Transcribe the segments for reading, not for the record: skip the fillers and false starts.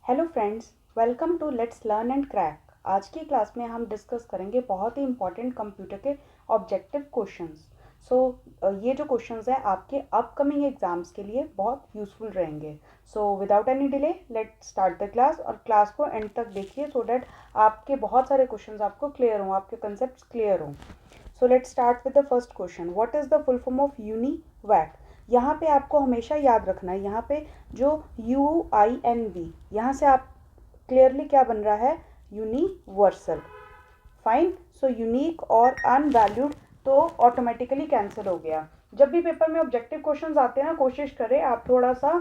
Hello friends, welcome to let's learn and crack. आज की class में हम डिस्कस करेंगे बहुत ही इंपॉर्टेंट कंप्यूटर के ऑब्जेक्टिव क्वेश्चंस। ये जो क्वेश्चंस है आपके अपकमिंग एग्जाम्स के लिए बहुत यूजफुल रहेंगे। So without any delay let's start the class, और क्लास को एंड तक देखिए सो डैट आपके बहुत सारे क्वेश्चंस आपको क्लियर हों, आपके कंसेप्ट क्लियर हों। So let's start with the first question. What is the full form of UNIVAC? यहाँ पे आपको हमेशा याद रखना है, यहाँ पे जो UINV, यहाँ से आप क्लियरली क्या बन रहा है, यूनिवर्सल। फाइन। सो यूनिक और अनवैल्यूड तो ऑटोमेटिकली कैंसिल हो गया। जब भी पेपर में ऑब्जेक्टिव क्वेश्चंस आते हैं ना, कोशिश करें आप थोड़ा सा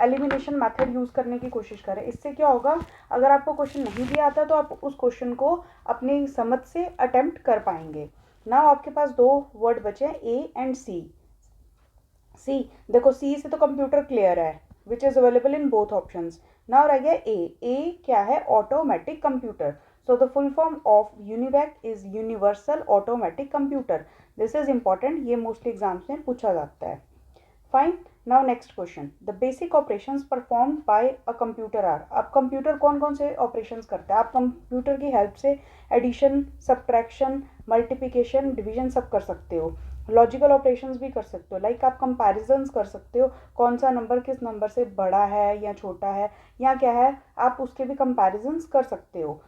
एलिमिनेशन मेथड यूज़ करने की कोशिश करें। इससे क्या होगा, अगर आपको क्वेश्चन नहीं भी आता तो आप उस क्वेश्चन को अपनी समझ से अटेम्प्ट कर पाएंगे। ना आपके पास दो वर्ड बचे हैं, ए एंड सी। सी, देखो सी से तो कंप्यूटर क्लियर है, which is available in both options. Now रह गया ए। ए क्या है? Automatic computer. So the full form of UNIVAC is universal automatic computer. This is important, ये मोस्टली एग्जाम्स में पूछा जाता है। Fine. Now next question, the basic operations performed by a computer are. अब computer कौन कौन से ऑपरेशंस करता है? आप कंप्यूटर की हेल्प से एडिशन, सब्ट्रैक्शन, मल्टीप्लिकेशन, डिवीजन सब कर सकते हो। लॉजिकल ऑपरेशंस भी कर सकते हो, लाइक आप कंपैरिजंस कर सकते हो, कौन सा नंबर किस नंबर से बड़ा है या छोटा है या क्या है, आप उसके भी कंपैरिजंस कर सकते हो।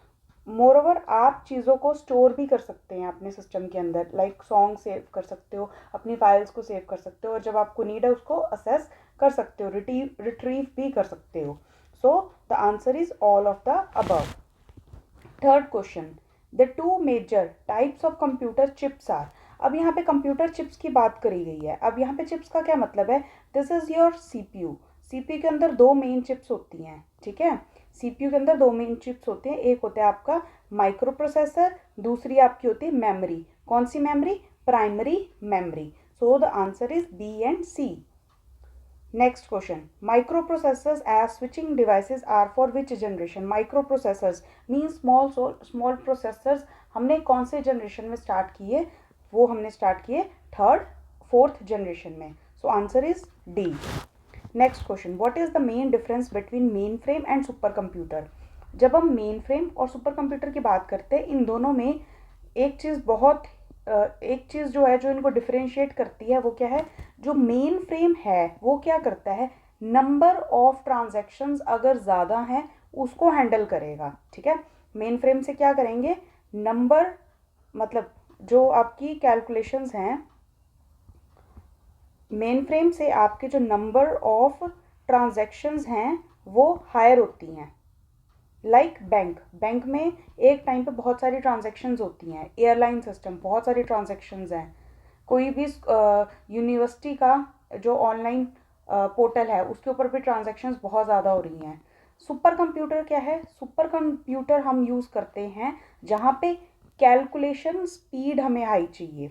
मोर ओवर आप चीज़ों को स्टोर भी कर सकते हैं अपने सिस्टम के अंदर, लाइक सॉन्ग सेव कर सकते हो, अपनी फाइल्स को सेव कर सकते हो, और जब आपको नीड है उसको असेस कर सकते हो, रिट्रीव भी कर सकते हो। So the answer is all of the above. Third question, the two major types of computer chips are. अब यहाँ पे कंप्यूटर चिप्स की बात करी गई है। अब यहाँ पे चिप्स का क्या मतलब है? This is your CPU. CPU के अंदर दो मेन चिप्स होती हैं, ठीक है। सीपीयू के अंदर दो मेन चिप्स होते हैं, एक होता है आपका माइक्रो प्रोसेसर, दूसरी आपकी होती है मेमोरी। कौन सी memory? Primary memory. So the answer is B and C. Next question, microprocessors as switching devices are for which generation? Microprocessors means small processors हमने कौन से जनरेशन में स्टार्ट किए? वो हमने स्टार्ट किए थर्ड फोर्थ जनरेशन में। सो answer is D. Next question, what is the main difference between main frame and super computer? जब हम मेन फ्रेम और सुपर कंप्यूटर की बात करते हैं, इन दोनों में एक चीज़ जो है, जो इनको डिफरेंशिएट करती है, वो क्या है? जो मेन फ्रेम है वो क्या करता है, नंबर ऑफ ट्रांजैक्शंस अगर ज़्यादा हैं उसको हैंडल करेगा, ठीक है। मेन फ्रेम से क्या करेंगे, नंबर, मतलब जो आपकी कैलकुलेशंस हैं, मेन फ्रेम से आपके जो नंबर ऑफ ट्रांजैक्शंस हैं वो हायर होती हैं। लाइक बैंक में एक टाइम पे बहुत सारी ट्रांजैक्शंस होती हैं। एयरलाइन सिस्टम, बहुत सारी ट्रांजैक्शंस हैं। कोई भी यूनिवर्सिटी का जो ऑनलाइन पोर्टल है उसके ऊपर भी ट्रांजैक्शंस बहुत ज़्यादा हो रही हैं। सुपर कंप्यूटर क्या है? सुपर कंप्यूटर हम यूज़ करते हैं जहाँ पे कैलकुलेशन स्पीड हमें हाई चाहिए।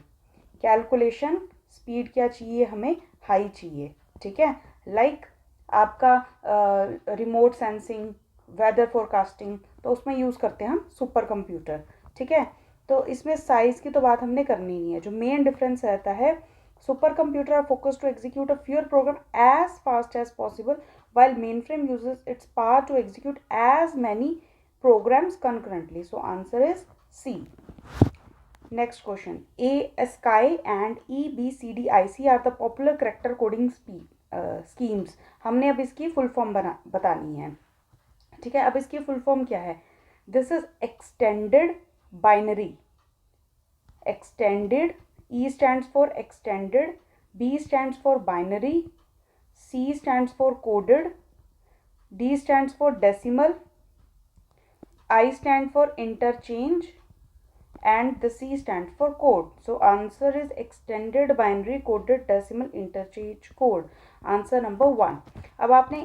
कैलकुलेशन स्पीड क्या चाहिए हमें? हाई चाहिए, ठीक है। लाइक आपका रिमोट सेंसिंग, वेदर फोरकास्टिंग, तो उसमें यूज़ करते हैं हम सुपर कंप्यूटर, ठीक है। तो इसमें साइज़ की तो बात हमने करनी नहीं है। जो मेन डिफरेंस रहता है, supercomputer are focus to execute a fewer program as fast as possible, while mainframe uses its power to execute as many programs concurrently. So answer is C. Next question, ASCII and EBCDIC are the popular character coding schemes. हमने अब इसकी full form बतानी है, ठीक है। अब इसकी full form क्या है? This is extended binary. Extended, E stands for extended, B stands for binary, C stands for coded, D stands for decimal, I stand for interchange, and the C stands for code. So answer is extended binary coded decimal interchange code. Answer number 1। अब आपने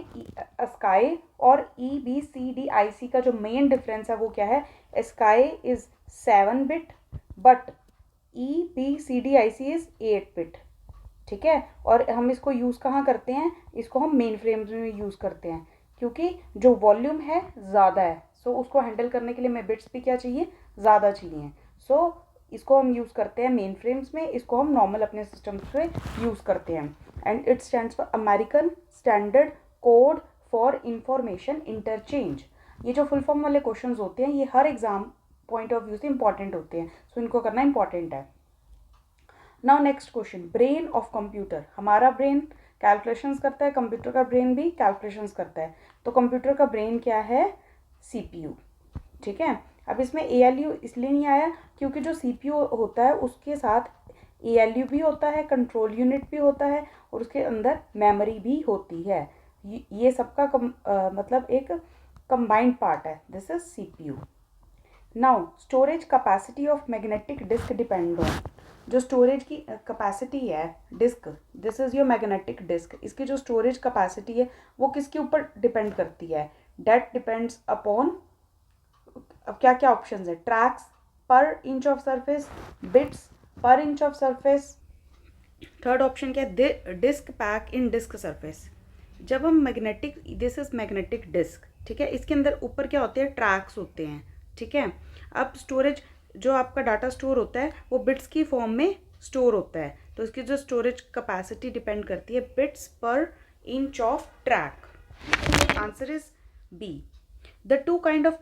ASCII और EBCDIC का जो main difference है वो क्या है? ASCII is 7 bit but EBCDIC is 8 bit, ठीक है। और हम इसको यूज़ कहाँ करते हैं? इसको हम मेन फ्रेम्स में यूज़ करते हैं, क्योंकि जो वॉल्यूम है ज़्यादा है। सो उसको हैंडल करने के लिए हमें बिट्स भी क्या चाहिए? ज़्यादा चाहिए। सो इसको हम यूज़ करते हैं मेन फ्रेम्स में, इसको हम नॉर्मल अपने सिस्टम्स पे यूज़ करते हैं। And it stands for American standard code for information interchange. ये जो फुल फॉर्म वाले क्वेश्चंस होते हैं ये हर एग्जाम पॉइंट ऑफ व्यू से इंपॉर्टेंट होते हैं, सो इनको करना इंपॉर्टेंट है। Now next question, brain of computer. हमारा ब्रेन कैलकुलेशंस करता है, कंप्यूटर का ब्रेन भी कैलकुलेशंस करता है, तो कंप्यूटर का ब्रेन क्या है? सीपीयू। ठीक है, अब इसमें एएलयू इसलिए नहीं आया क्योंकि जो सीपीयू होता है उसके साथ एएलयू भी होता है, कंट्रोल यूनिट भी होता है और उसके अंदर मेमोरी भी होती है। ये सबका मतलब एक कंबाइंड पार्ट है, this is CPU. Now storage capacity of magnetic disk depend on. जो स्टोरेज की कैपेसिटी है disk, this is your magnetic disk, इसकी जो स्टोरेज कैपेसिटी है वो किसके ऊपर डिपेंड करती है? डेट डिपेंड्स अपॉन, अब क्या क्या ऑप्शंस है? ट्रैक्स पर इंच ऑफ सरफेस, बिट्स पर inch of surface, third option क्या है? डिस्क पैक इन डिस्क सरफेस। जब हम magnetic, this is magnetic disk, ठीक है, इसके अंदर ऊपर क्या होते हैं? ट्रैक्स होते हैं, ठीक है। अब स्टोरेज, जो आपका डाटा स्टोर होता है वो बिट्स की फॉर्म में स्टोर होता है, तो इसकी जो स्टोरेज कैपेसिटी डिपेंड करती है बिट्स पर inch of track. Answer is B. The two kind of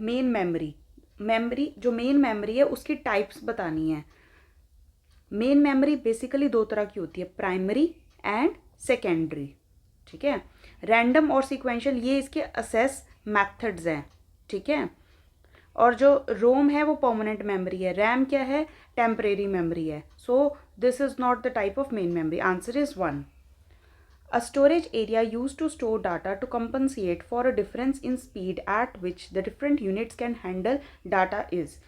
main memory, memory जो मेन मेमोरी है उसकी टाइप्स बतानी है। मेन मेमोरी बेसिकली दो तरह की होती है, प्राइमरी एंड सेकेंडरी, ठीक है। रैंडम और सीक्वेंशियल ये इसके असेस मेथड्स हैं, ठीक है। और जो रोम है वो परमानेंट मेमोरी है, रैम क्या है? टेम्परेरी मेमोरी है, so this is not the type of main memory. Answer is 1। A storage area used to store data to compensate for a difference in speed at which the different units can handle data is।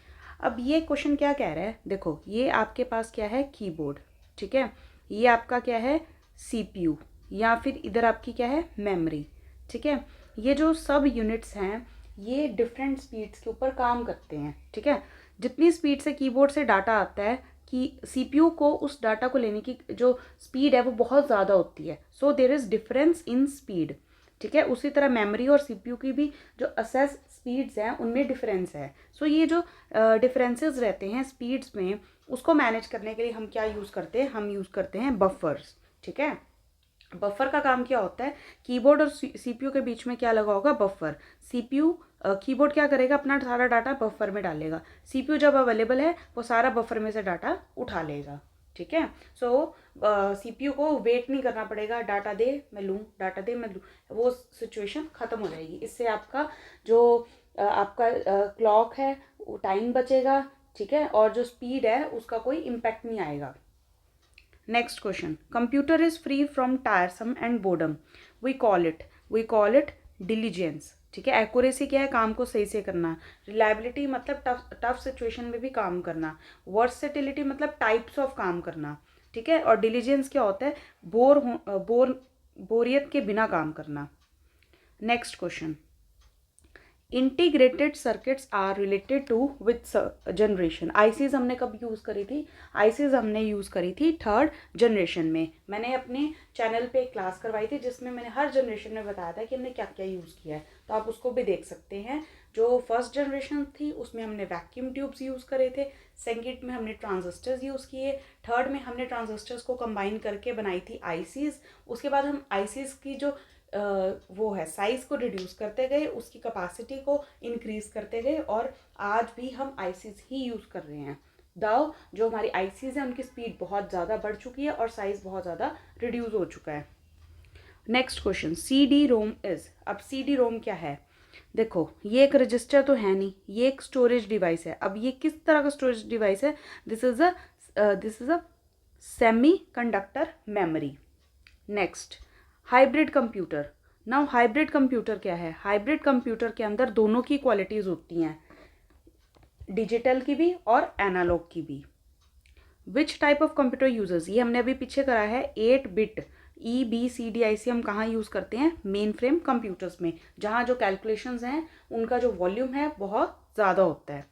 अब ये question क्या कह रहा है? देखो ये आपके पास क्या है? कीबोर्ड, ठीक है, ये आपका क्या है? सीपीयू, या फिर इधर आपकी क्या है? मेमोरी, ठीक है। ये जो सब यूनिट्स हैं ये डिफरेंट स्पीड्स के ऊपर काम करते हैं, ठीक है। जितनी स्पीड से कीबोर्ड से डाटा आता है कि सीपीयू को उस डाटा को लेने की जो स्पीड है वो बहुत ज़्यादा होती है, so there is difference in speed, ठीक है। उसी तरह मेमोरी और सीपीयू की भी जो असेस स्पीड्स हैं उनमें डिफरेंस है, सो ये जो डिफरेंसेस रहते हैं स्पीड्स में उसको मैनेज करने के लिए हम क्या यूज़ करते हैं? हम यूज़ करते हैं बफर्स, ठीक है। बफर का काम क्या होता है? कीबोर्ड और सीपीयू के बीच में क्या लगा होगा? बफर। सीपीयू कीबोर्ड क्या करेगा? अपना सारा डाटा बफर में डालेगा, सीपीयू जब अवेलेबल है वो सारा बफर में से डाटा उठा लेगा, ठीक है। सो सीपीयू को वेट नहीं करना पड़ेगा, डाटा दे मैं लूँ, डाटा दे मैं लूँ, वो सिचुएशन ख़त्म हो जाएगी। इससे आपका जो आपका क्लॉक है वो टाइम बचेगा, ठीक है, और जो स्पीड है उसका कोई इम्पैक्ट नहीं आएगा। Next question, computer is free from tiresome and boredom, we call it diligence, ठीक है। एक्यूरेसी क्या है? काम को सही से करना। रिलायबिलिटी मतलब टफ सिचुएशन में भी काम करना। वर्सेटिलिटी मतलब टाइप्स ऑफ काम करना, ठीक है। और डिलीजेंस क्या होता है? बोरियत के बिना काम करना। Next question, integrated circuits are related to with generation. ICs हमने कब यूज़ करी थी? आईसीज हमने यूज़ करी थी थर्ड जनरेशन में। मैंने अपने चैनल पे एक क्लास करवाई थी जिसमें मैंने हर जनरेशन में बताया था कि हमने क्या क्या यूज़ किया है, तो आप उसको भी देख सकते हैं। जो फर्स्ट जनरेशन थी उसमें हमने वैक्यूम ट्यूब्स यूज़ करे थे, सेकेंड में हमने ट्रांजिस्टर्स यूज़ किए, थर्ड में हमने ट्रांजिस्टर्स को कंबाइन करके बनाई थी आईसीज। उसके बाद हम आईसीज की जो वो है साइज़ को रिड्यूस करते गए, उसकी कैपेसिटी को इंक्रीज़ करते गए, और आज भी हम आईसीज ही यूज़ कर रहे हैं। दाव जो हमारी आईसीज हैं उनकी स्पीड बहुत ज़्यादा बढ़ चुकी है और साइज़ बहुत ज़्यादा रिड्यूस हो चुका है। Next question, C D ROM is. अब सी डी रोम क्या है? देखो ये एक रजिस्टर तो है नहीं, ये एक स्टोरेज डिवाइस है। अब ये किस तरह का स्टोरेज डिवाइस है? This is a semi conductor memory. Next, hybrid computer. Now hybrid computer क्या है? हाइब्रिड कंप्यूटर के अंदर दोनों की क्वालिटीज़ होती हैं, डिजिटल की भी और एनालॉग की भी। Which type of computer users, ये हमने अभी पीछे करा है 8-बिट EBCDIC हम कहाँ यूज़ करते हैं? मेन फ्रेम कंप्यूटर्स में, जहाँ जो कैलकुलेशंस हैं उनका जो वॉल्यूम है बहुत ज़्यादा होता है।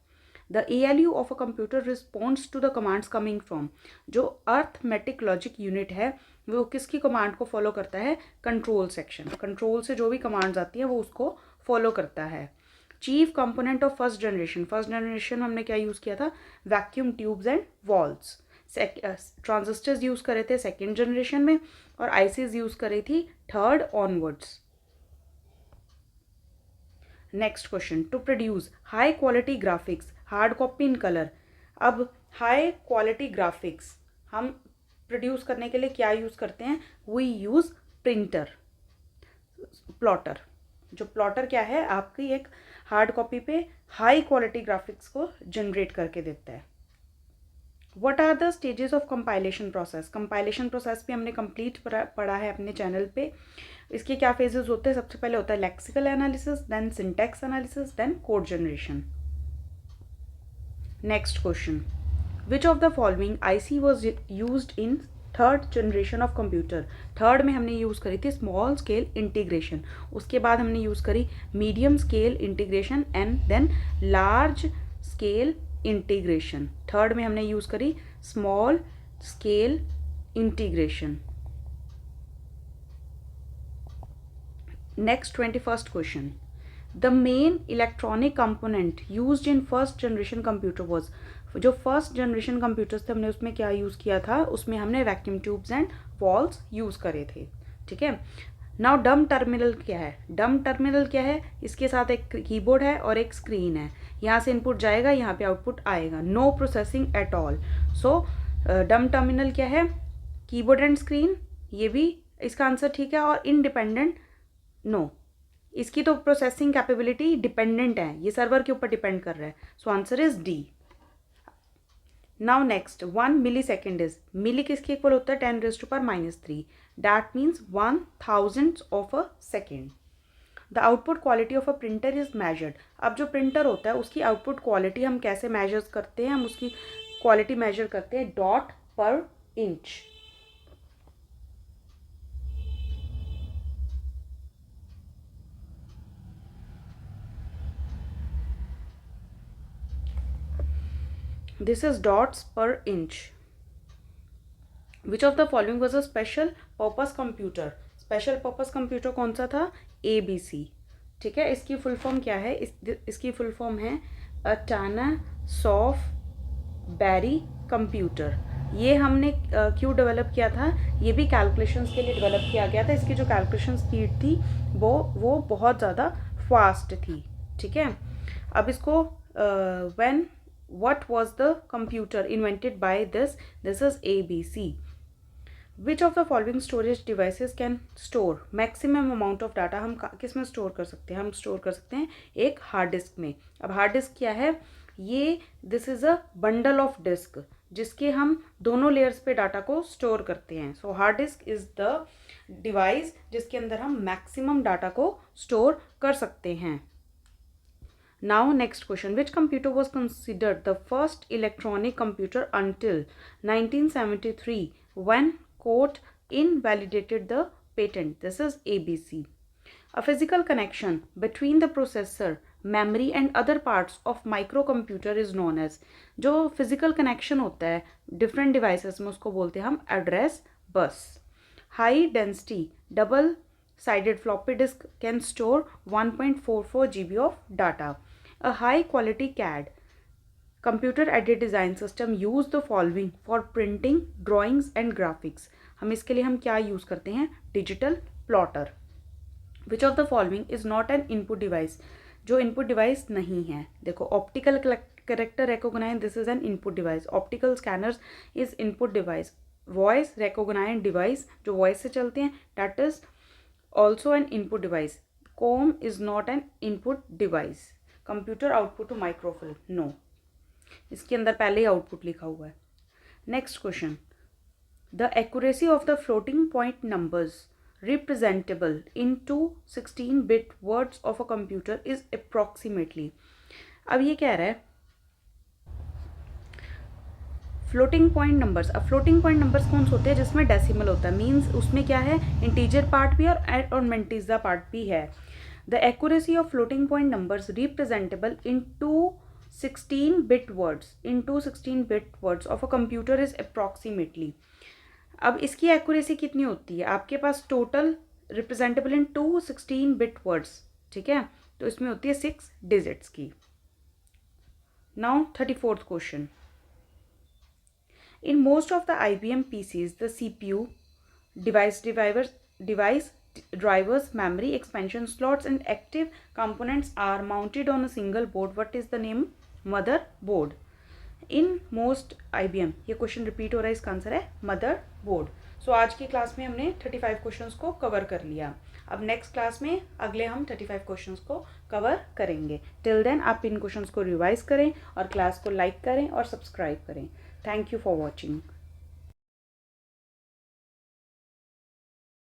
The ALU of a computer responds to the commands coming from, जो अर्थमेटिक लॉजिक यूनिट है वो किसकी कमांड को फॉलो करता है? Control section. कंट्रोल से जो भी कमांड्स आती हैं वो उसको फॉलो करता है। Chief component of first generation, first generation में हमने क्या यूज़ किया था? Vacuum tubes and valves. Transistors use करे थे सेकेंड जनरेशन में, और आईसीज यूज़ करी थी third onwards. Next question, to produce high quality graphics hard copy in colour. अब हाई क्वालिटी ग्राफिक्स हम प्रोड्यूस करने के लिए क्या यूज़ करते हैं? We use printer, plotter. जो प्लॉटर क्या है, आपकी एक हार्ड कॉपी पे हाई क्वालिटी ग्राफिक्स को जनरेट करके देता है। What are the stages of compilation process? Compilation process भी हमने कंप्लीट पढ़ा है अपने चैनल पे। इसके क्या फेजेस होते हैं? सबसे पहले होता है lexical analysis, then syntax analysis, then code generation. Next question, which of the following IC was used in third generation of computer? Third में हमने यूज़ करी थी स्मॉल स्केल इंटीग्रेशन, उसके बाद हमने यूज़ करी medium scale integration and then large scale integration. Third में हमने यूज़ करी small scale integration. Next 21st question, the main electronic component used in first generation computer was. जो फर्स्ट जनरेशन कंप्यूटर्स थे हमने उसमें क्या यूज़ किया था? उसमें हमने vacuum tubes and valves use करे थे। ठीक है। नाउ डम टर्मिनल क्या है? डम टर्मिनल क्या है? इसके साथ एक कीबोर्ड है और एक स्क्रीन है, यहाँ से इनपुट जाएगा, यहाँ पे आउटपुट आएगा, नो प्रोसेसिंग एट ऑल। सो डम टर्मिनल क्या है? कीबोर्ड एंड स्क्रीन, ये भी इसका आंसर ठीक है। और इनडिपेंडेंट, नो, इसकी तो प्रोसेसिंग कैपेबिलिटी डिपेंडेंट है, ये सर्वर के ऊपर डिपेंड कर रहा है। So answer is D. Now next, 1 millisecond is, milli किसके इक्वल होता है? 10⁻³ that means 1,000 of a second. The output quality of a printer is measured. अब जो प्रिंटर होता है उसकी आउटपुट क्वालिटी हम कैसे मेजर करते हैं? हम उसकी क्वालिटी मेजर करते हैं डॉट पर inch. This is dots per inch. Which of the following was a special purpose computer? Special purpose computer कौन सा था? ABC। ठीक है, इसकी फुल फॉर्म क्या है? इसकी फुल फॉर्म है अटाना सॉफ बैरी कंप्यूटर। ये हमने क्यों डेवलप किया था? ये भी कैलकुलेशंस के लिए डेवलप किया गया था। इसकी जो कैलकुलेशन स्पीड थी वो बहुत ज़्यादा फास्ट थी। ठीक है, अब इसको when what was the computer invented by this is ABC. Which of the following storage devices can store maximum amount of data? हम किस में स्टोर कर सकते हैं? हम स्टोर कर सकते हैं एक हार्ड डिस्क में। अब हार्ड डिस्क क्या है? ये this is a bundle of disk जिसके हम दोनों लेयर्स पे डाटा को स्टोर करते हैं। So hard disk is the device जिसके अंदर हम मैक्सिमम डाटा को स्टोर कर सकते हैं। Now next question, which computer was considered the first electronic computer until 1973 when court invalidated the patent? This is ABC. A physical connection between the processor, memory and other parts of microcomputer is known as. जो physical connection होता है different devices में उसको बोलते हैं हम address bus. High density double sided floppy disk can store 1.44 GB of data. A high quality CAD computer aided design system use the following for printing drawings and graphics. हम इसके लिए हम क्या यूज़ करते हैं? Digital plotter. Which of the following is not an input device? जो input device नहीं है, देखो optical character recognise, this is an input device. Optical scanners is input device. Voice recognise device जो वॉइस से चलते हैं that is also an input device. COM is not an input device. Computer output to microfilm, no, इसके अंदर पहले ही output लिखा हुआ है। Next question, the accuracy of the floating point numbers representable into 16-bit words of a computer is approximately. अब ये कह रहा है फ्लोटिंग पॉइंट नंबर्स। अब फ्लोटिंग पॉइंट नंबर्स कौन से होते हैं? जिसमें डेसिमल होता है, मीन्स उसमें क्या है? इंटीजर पार्ट भी और मेंटिजा पार्ट भी है। The accuracy of floating point numbers representable into 16-bit words of a computer is approximately. अब इसकी एक्यूरेसी कितनी होती है? आपके पास टोटल रिप्रेजेंटेबल इन 2 16-bit words, ठीक है, तो इसमें होती है 6 डिजिट्स की। Now 34th question, in most of the IBM PCs the CPU device drivers, memory, expansion slots and active components are mounted on a single board. What is the name? Motherboard. In most IBM, ये question repeat हो रहा है, इसका answer है mother board. सो आज की class में हमने 35 क्वेश्चंस को कवर कर लिया. अब नेक्स्ट क्लास में अगले हम 35 क्वेश्चंस को कवर करेंगे. टिल देन आप इन क्वेश्चंस को रिवाइज करें और क्लास को लाइक करें और सब्सक्राइब करें. Thank you for watching.